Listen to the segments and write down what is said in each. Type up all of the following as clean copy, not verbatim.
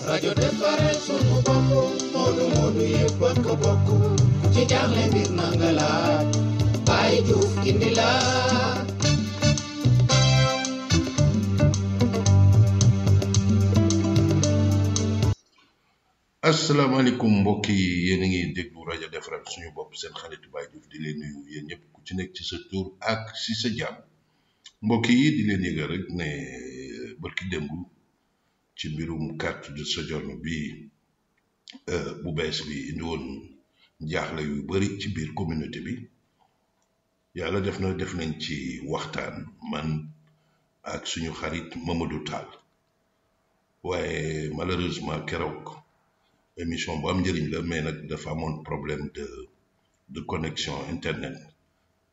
rajo defaral sunu bopp moodu moodu yëpp a ko bokk ci jaaxle mbir na nga laaj Baye Diouf gindi la asalaamaaleykum mbokk yi yéen a ngi déglu rajo defaral suñu bopp seen xaritu Baye Diouf di leen nuyu yéen ñëpp ku ci nekk ci sa tur ak ci sa jàmm mbokk yi di leen yëgal rek ne barki démb ci mbirum carte de séjour bi bu bees bi indi woon jaaxle yu bari ci biir communauté bi yàlla def nañ ci waxtaan man ak suñu xarit Mamadou Tall waaye malheureusement keroog émission bu am njëriñ la mais nag dafa amoon problème de connexion internet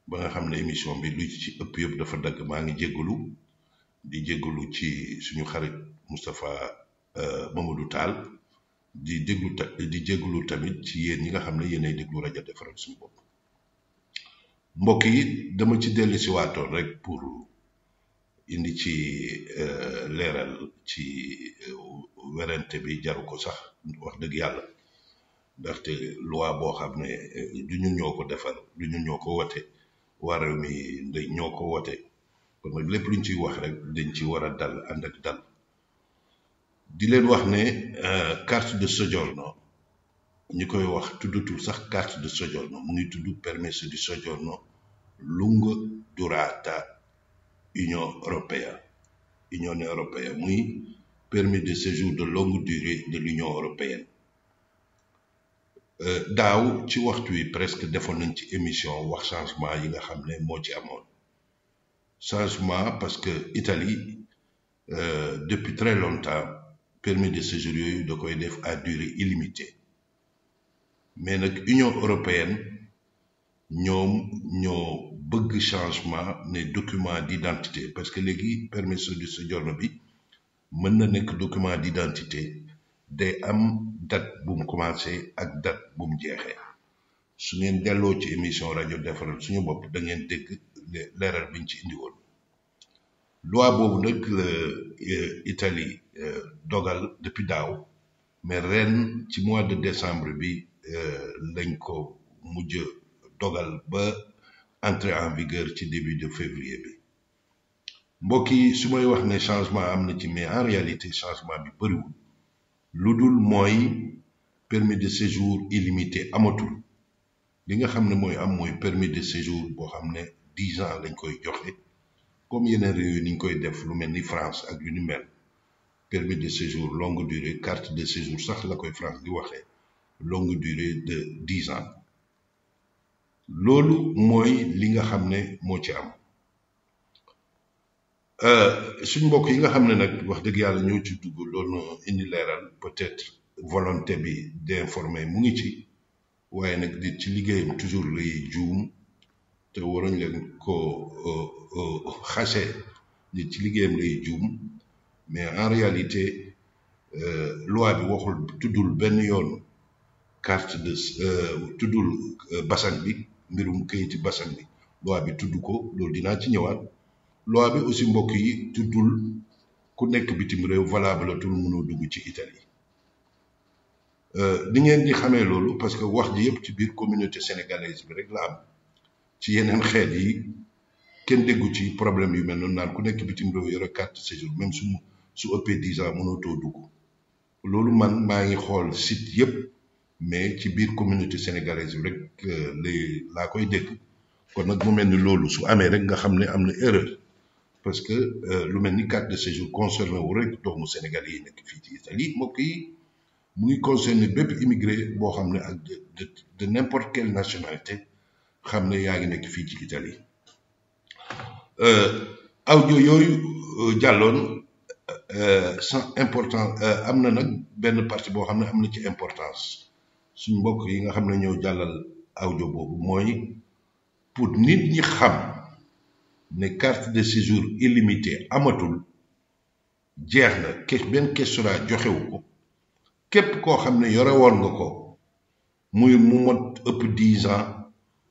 ba nga xam ne émission bi lu ci ëpp yëpp dafa dagg maa ngi jéggalu ci suñu xarit Moustapha Mamadou Tall di jéggalu tamit ci yéen ñi nga xam ne yéenay déglu rajo defaral suñu bopp mbokk yi dama ci dellu si waatoon rek pour indi ci leeral ci werante bi jaru ko sax wax dëgg yàlla ndaxte loi boo xam ne du ñun ñoo ko defar du ñun ñoo ko wote waa réew mi ñoo ko wote kon nag lépp luñ ciy wax rek dañ ci war a dal ànd ak dal di leen wax ne carte de soggiorno ñi koy wax tuddutul sax carte de soggiorno mu ngi tudd permesso di soggiorno lunga durata Unione Europea muy permis de séjour de longue durée de l'Union européenne daaw ci waxtu wi presque defoon nañ ci émission wax changement yi nga xam ne moo ci amoon changement parce que Italie depuis très longtemps permis de séjour yooyu da koy def à durée illimitée mais nag Union européenne ñoom ñoo bëgg changement ne document d'identité parce que léegi permesso di soggiorno bi mën na nekk document d'identité day am date bu mu commencé ak date bu mu jeexee su ngeen delloo ci émission rajo defaral suñu bopp da ngeen dégg leeral biñ ci indi woon loi boobu nag la Italie dogal depuis daaw mais ren ci mois de décembre bi lañ ko mujj dogal ba entrer en vigueur ci début de février bi mbokk yi su may wax ne changement am na ci mais en réalité changement bi bëriwul lu dul mooy permis de séjour illimité amatul li nga xam ne mooy am mooy permis de séjour boo xam ne 10 ans lañ koy joxe comme yeneen réew yi ni ñu koy def lu mel ni France ak yu ni mel permis de séjour longue durée carte de séjour sax la koy France di waxee longue durée de 10 ans loolu mooy li nga xam ne moo ci am suñ mbokk yi nga xam ne nag wax dëgg yàlla ñoo ci dugg loolu indi leeral peut-être volonté bi d'informer mu ngi ci waaye nag di ci liggéeyam toujours lay juum te waruñ leen ko xase nit ci liggéeyam lay juum mais en réalité loi bi waxul tuddul benn yoon carte de tuddul basan bi mbirum kayiti basan bi loi bi tudd ko loolu dinaa ci ñëwaat loi bi aussi mbokk yi tuddul ku nekk bitim réew valable tul mënoo dugg ci Italie ni ngeen di xamee loolu parce que wax ji yëpp ci biir communauté sénégalaise bi rek la am ci yeneen xeet yi kenn déggu ci problème yu mel noonu naan ku nekk bitim réew yore carte séjour même su ëppee 10 ans mënoo too dugg loolu man maa ngi xool site yëpp mais ci biir communauté sénégalaise bi rek laa koy dégg kon nag mu mel ni loolu su amee rek nga xam ne am na erreur parce que lu mel ni carte de séjour concerné wu rek doomu Sénégal yi nekk fii ci Italie mbokk yi mu ngi concerné bépp immigré boo xam ne ak de n'importe quelle nationalité xam ne yaa ngi nekk fii ci Italie audio yooyu jàlloon sans important am na nag benn partie boo xam ne am na ci importance suñ mbokk yi nga xam ne ñoo jàllal audio boobu mooy pour nit ñi xam ne carte de séjour illimité amatul jeex na benn questionnaire joxewu ko képp koo xam ne yore woon nga ko muy mu mot ëpp 10 ans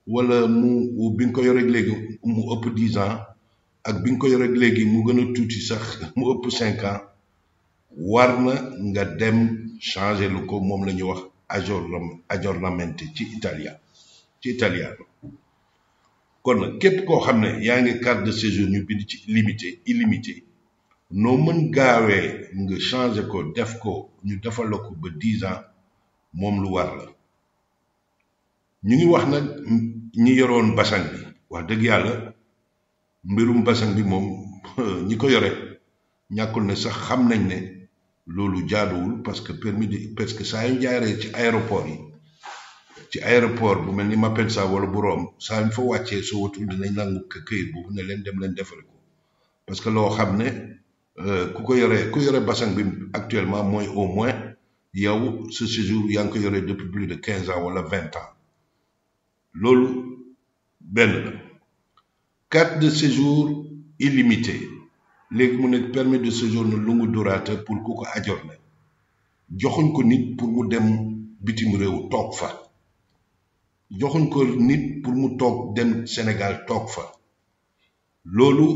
wala mu bi nga ko yore léegi mu ëpp 10 ans ak bi nga ko yore léegi mu gën a tuuti sax mu ëpp 5 ans war na nga dem changer lu ko moom la ñuy wax aggiornamento ci italiano kon nag képp koo xam ne yaa ngi carte de séjour ñu bind ci illimité noo mën gaawee nga changer ko def ko ñu defal la ko ba 10 ans moom lu war la ñu ngi wax nag ñi yoroon basang bi wax dëgg yàlla mbirum basang bi moom ñi ko yore ñàkkul ne sax xam nañ ne loolu jaaduwul parce que saa yu jaaree ci aéroport bu mel ni Malpensa wala bu Rome saa yu fa wàccee soo watul dinañ nangu këyit boobu ne leen dem leen defare ko parce que loo xam ne ku yore basang bi actuellement mooy au moins yow ce séjour yaa ngi ko yore depuis plus de 15 ans wala 20 ans loolu benn la carte de séjour illimité léegi mu nekk permis de séjour na lungu durata pour ku ko aggiorné joxuñ ko nit pour mu dem bitim réew toog fa joxuñ ko nit pour mu toog dem Sénégal toog fa loolu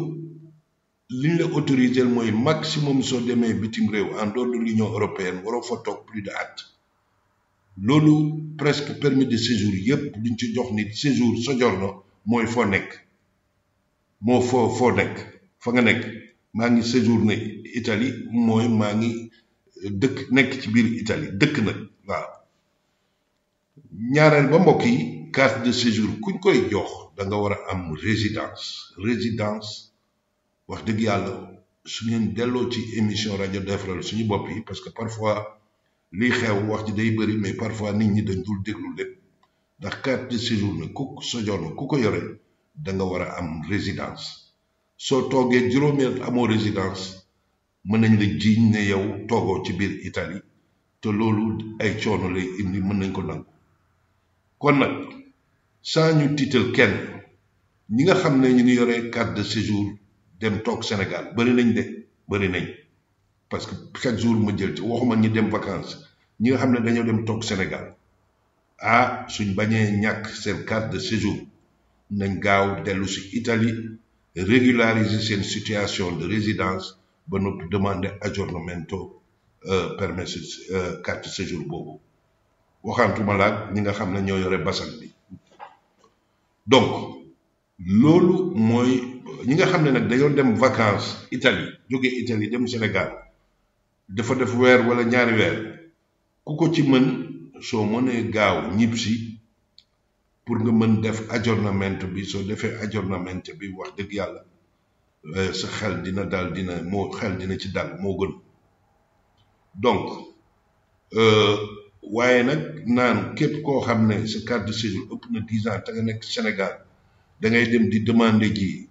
liñ la autorisé mooy maximum soo demee bitim réew en dehors de l'Union européenne waroo fa toog plus de at loolu presque permis de séjour yépp liñ ci jox nit séjour soggiorno mooy foo nekk moo foo nekk fa nga nekk maa ngi séjourné Italie mooy maa ngi dëkk nekk ci biir Italie dëkk nag waaw ñaareel ba mbokk yi carte de séjour kuñ koy jox da nga war a am résidence wax dëgg yàlla su ngeen delloo ci émission rajo defaral suñu bopp yi parce que parfois lii xew wax ji day bëri mais parfois nit ñi dañ dul déglu lépp ndax carte de séjour na ku sojourné ku ko yore da nga war a am résidence soo toogee juróomi at amoo résidence mën nañ la jiiñ ne yow toogoo ci biir Italie te loolu ay coono lay indi mën nañ ko nangu kon nag sans ñu tiital kenn ñi nga xam ne ñu ngi yore carte de séjour dem toog Sénégal bëri nañ parce que chaque jour ma jël ci waxuma ñi dem vacances ñi nga xam ne dañoo dem toog Sénégal suñ bañee ñàkk seen carte de séjour nañ gaaw dellu si Italie régulariser seen situation de résidence ba noppi demander aggiornamento permis carte séjour boobu waxantuma laag ñi nga xam ne ñoo yore basal bi donc loolu mooy ñi nga xam ne nag dañoo dem vacances Italie jóge Italie dem Sénégal dafa def weer wala ñaari weer ku ko ci mën soo mënee gaaw ñib si pour nga mën def aggiornamento bi soo defee aggiornamento bi wax dëgg yàlla sa xel dina dal dina ci dal moo gën donc waaye nag naan képp koo xam ne sa carte de séjour ëpp na 10 ans te nga nekk Sénégal da ngay dem di demander ji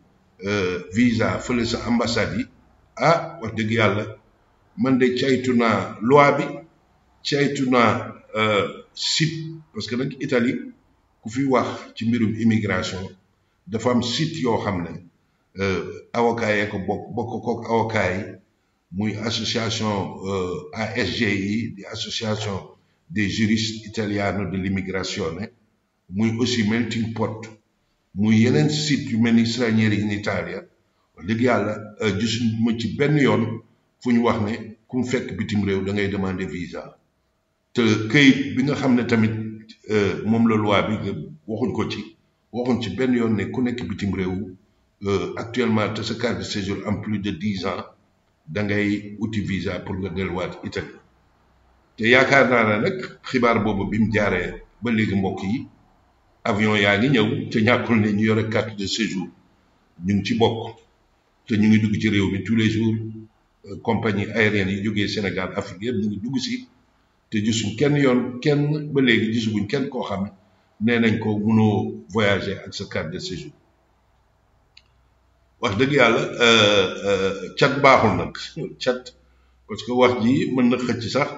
visa fële sa ambassade yi wax dëgg yàlla man de caytu naa loi bi caytu naa site parce que nag Italie ku fi wax ci mbirum immigration dafa am site yoo xam ne avocat yee ko bokk kook avocat yi muy association ASGI di association des juristes italiano de l'immigrazione muy aussi melting pot muy yeneen site yu mel ni Stranieri in Italia wax dëgg yàlla gisuma ci benn yoon fu ñu wax ne ku mu fekk bitim réew da ngay demander visa te këyit bi nga xam ne tamit moom la loi bi waxuñ ci benn yoon ne ku nekk bitim réew actuellement te sa carte de séjour en plus de 10 ans da ngay uti visa pour nga delluwaat Italie te yaakaar naa ne nag xibaar boobu bi mu jaaree ba léegi mbokk yi avion yaa ngi ñëw te ñàkkul ne ñu yore carte de séjour ñu ngi ci bokk te ñu ngi dugg ci réew mi tous les jours compagnie aérienne yi jógee Sénégal Afrique yëpp ñu ngi dugg si te gisuñ kenn ba léegi gisuguñ kenn koo xam nee nañ ko mënoo voyager ak sa carte de séjour wax dëgg yàlla cat baaxul nag cat parce que wax ji mën na xëcc sax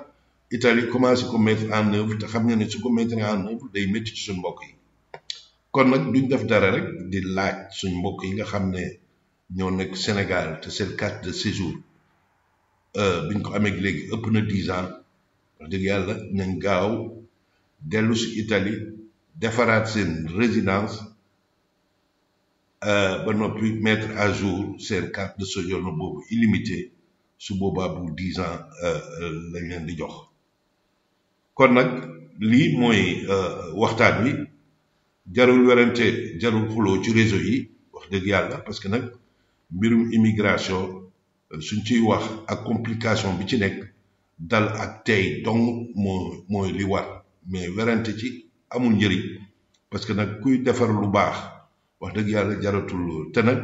Italie commencé ko mettre en œuvre te xam nga ne su ko mettre en œuvre day métti ci suñ mbokk yi kon nag duñ def dara rek di laaj suñ mbokk yi nga xam ne ñoo nekk Sénégal te seen carte de séjour biñ ko amee léegi ëpp na 10 ans wax dëgg yàlla nañ gaaw dellu si Italie defaraat seen résidence ba noppi mettre à jour seen carte de séjour boobu illimité su boobaa bu 10 ans lañ leen di jox kon nag lii mooy waxtaan wi jarul werante jarul xuloo ci réseau yi wax dëgg yàlla parce que nag mbirum immigration suñ ciy wax ak complication bi ci nekk dal ak tey dong mooy li war mais werante ci amul njëriñ parce que nag kuy defar lu baax wax dëgg yàlla jaratul te nag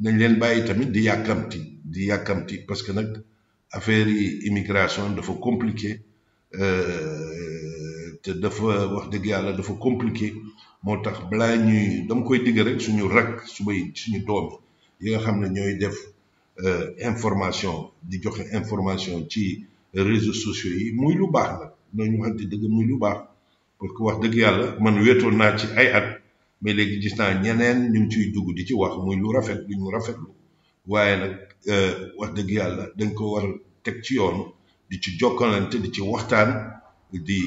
nañ leen bàyyi tamit di yàkkamti parce que nag affaire yi immigration dafa compliqué te dafa wax dëgg yàlla dafa compliqué moo tax balaa ñuy dama koy digg rek suñu suñu doom yi nga xam ne ñooy def information di joxe information ci réseaux sociaux yi muy lu baax nag nañu waxante dëgg muy lu baax parce que wax dëgg yàlla man wéetoon naa ci ay at mais léegi gis naa ñeneen ñu ngi ciy dugg di ci wax muy lu rafet lu ñu rafetlu waaye nag wax dëgg yàlla dañ ko war a teg ci yoon di ci jokkalante di ci waxtaan di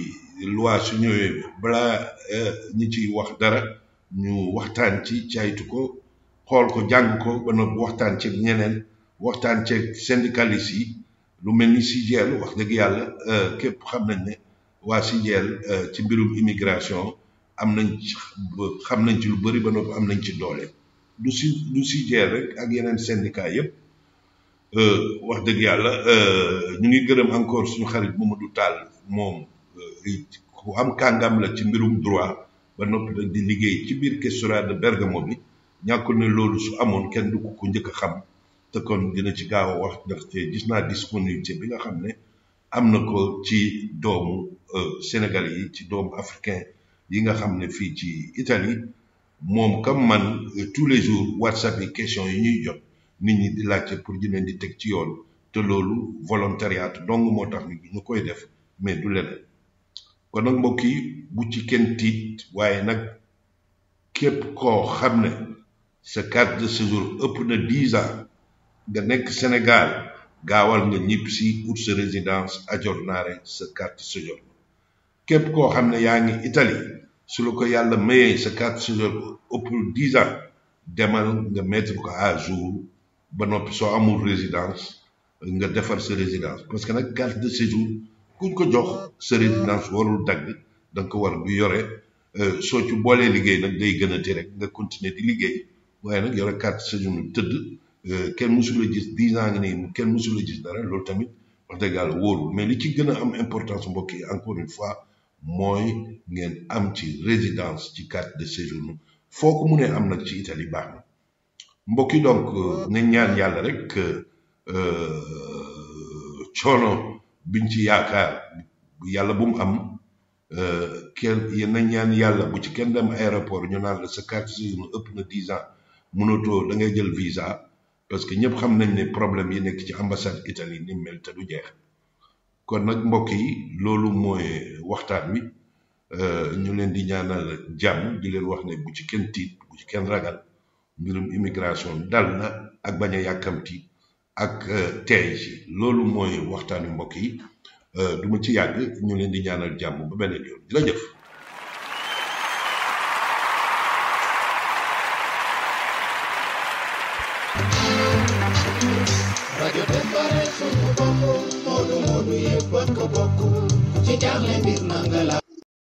loi su ñëwee balaa ñi ciy wax dara ñu waxtaan ci caytu ko xool ko jàng ko ba noppi waxtaan ceeg ñeneen waxtaan ceeg syndicalistes yi lu mel ni CIGEL wax dëgg yàlla képp xam nañ ne waa CIGEL ci mbirum immigration am nañ xam nañ ci lu bëri ba noppi am nañ ci doole du CIGEL rek ak yeneen syndicat yëpp wax dëgg yàlla ñu ngi gërëm encore suñu xarit Mamadou Tall moom ku am kàngam la ci mbirum droit ba noppi nag di liggéey ci biir questorat de Bergamo bi ñàkkul ne loolu su amoon kenn du ko njëkk a xam te kon dina ci gaaw a wax ndaxte gis naa disponibilité bi nga xam ne am na ko ci doomu Sénégal yi ci doomu africain yi nga xam ne fii ci Italie moom comme man tous les jours WhatsApp yi question yi ñuy jot nit ñi di laajte pour di leen di teg ci yoon te loolu volontariat dong moo tax ñu koy def mais du leneen kon nag mbokk yi bu ci kenn tiit waaye nag képp koo xam ne sa carte de séjour ëpp na 10 ans nga nekk Sénégal gaawal nga ñibb si ut sa résidence aggiornare sa carte séjour képp koo xam ne yaa ngi Italie su la ko yàlla mayee sa carte séjour ëpp 10 ans demal nga mettre ko à jour ba noppi soo amul résidence nga defar sa résidence parce que nag carte de séjour kuñ ko jox sa résidence warul dagg da nga ko war du yore soo ci boolee liggéey nag day gën a ti rek nga continuer di liggéey waaye nag yore carte séjour tëdd kenn mësula gis 10 ans ngi nii kenn mësula gis dara loolu tamit wax dëgg yàlla wóorul mais li ci gën a am importance mbokk yi encore une fois mooy ngeen am ci résidence ci carte de séjour foo ko mënee am nag ci Italie baax na mbokk yi donc nañ ñaan yàlla rek coono biñ ci yaakaar yàlla bu mu am kenn nañ ñaan yàlla bu ci kenn dem aéroport ñu naan la sa carte de séjour ëpp na 10 ans mënatoo da ngay jël visa parce que ñëpp xam nañ ne problème yi nekk ci ambassade Italie ni mel te du jeex kon nag mbokk yi loolu mooy waxtaan wi ñu leen di ñaanal jàmm di leen wax ne bu ci kenn tiit bu ci kenn ragal mbirum immigration dal na ak bañ a yàkkamti ak teey ci loolu mooy waxtaan wi mbokk yi du ma ci yàgg ñu leen di ñaanal jàmm ba beneen yoon jërëjëf. rajo Démbaré suñu bopp Modou Modou yëpp a ko bokk ci jaaxle mbir na nga laaj